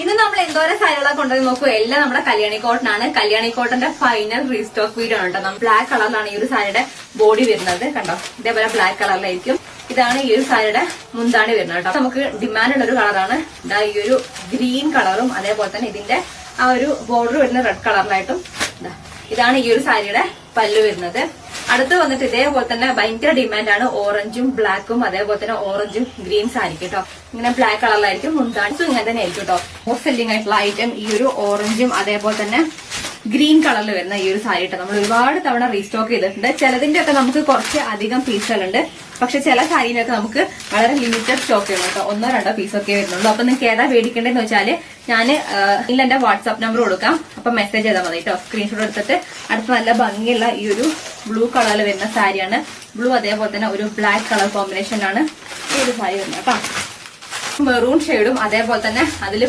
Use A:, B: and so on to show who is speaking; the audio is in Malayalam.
A: ഇന്ന് നമ്മൾ എന്തോരം സാരികളെ കൊണ്ടുപോയി നോക്കൂ. എല്ലാം നമ്മുടെ കല്യാണി കോട്ടൺ ആണ്. കല്യാണി കോട്ടന്റെ ഫൈനൽ റീസ്റ്റോക്ക് വീഡിയോ ആണ് കേട്ടോ. നമ്മൾ ബ്ലാക്ക് കളറിലാണ് ഈ ഒരു സാരിയുടെ ബോഡി വരുന്നത്. കണ്ടോ, ഇതേപോലെ ബ്ലാക്ക് കളറിലായിരിക്കും. ഇതാണ് ഈ ഒരു സാരിയുടെ മുന്താണി വരുന്നത് കേട്ടോ. നമുക്ക് ഡിമാൻഡ് ഉള്ള ഒരു കളറാണ്. ഇതാ ഈ ഒരു ഗ്രീൻ കളറും അതേപോലെ തന്നെ ഇതിന്റെ ആ ഒരു ബോർഡർ വരുന്ന റെഡ് കളറിലായിട്ടും. ഇതാണ് ഈ ഒരു സാരിയുടെ പല്ലു വരുന്നത്. അടുത്ത് വന്നിട്ട് ഇതേപോലെ തന്നെ ഭയങ്കര ഡിമാൻഡാണ് ഓറഞ്ചും ബ്ലാക്കും അതേപോലെ തന്നെ ഓറഞ്ചും ഗ്രീൻ സാരിക്ക് കേട്ടോ. ഇങ്ങനെ ബ്ലാക്ക് കളറിലായിരിക്കും മുന്താണിസും ഇങ്ങനെ തന്നെ ആയിരിക്കും കേട്ടോ. മോസ്റ്റ് സെല്ലിംഗ് ആയിട്ടുള്ള ഐറ്റം ഈ ഒരു ഓറഞ്ചും അതേപോലെ തന്നെ ഗ്രീൻ കളറിൽ വരുന്ന ഈ ഒരു സാരി കേട്ടോ. നമ്മൾ ഒരുപാട് തവണ റീസ്റ്റോക്ക് ചെയ്തിട്ടുണ്ട്. ചിലതിന്റെ ഒക്കെ നമുക്ക് കുറച്ച് അധികം പീസുകളുണ്ട്. പക്ഷെ ചില സാരിയിലൊക്കെ നമുക്ക് വളരെ ലിമിറ്റഡ് സ്റ്റോക്ക് ഉണ്ട് കേട്ടോ. 1-2 പീസൊക്കെ വരുന്നുള്ളൂ. അപ്പൊ നിങ്ങൾക്ക് ഏതാ മേടിക്കേണ്ടതെന്ന് വെച്ചാൽ ഞാൻ ഇല്ല എന്റെ വാട്സ്ആപ്പ് നമ്പർ കൊടുക്കാം. അപ്പൊ മെസ്സേജ് ചെയ്താൽ മതി കേട്ടോ. സ്ക്രീൻഷോട്ട് എടുത്തിട്ട് അടുത്ത് നല്ല ഭംഗിയുള്ള ഈ ഒരു ബ്ലൂ കളറിൽ വരുന്ന സാരിയാണ്. ബ്ലൂ അതേപോലെ തന്നെ ഒരു ബ്ലാക്ക് കളർ കോമ്പിനേഷനിലാണ് ഈ ഒരു സാരി വരുന്നത് കേട്ടോ. മെറൂൺ ഷെയ്ഡും അതേപോലെ തന്നെ അതിൽ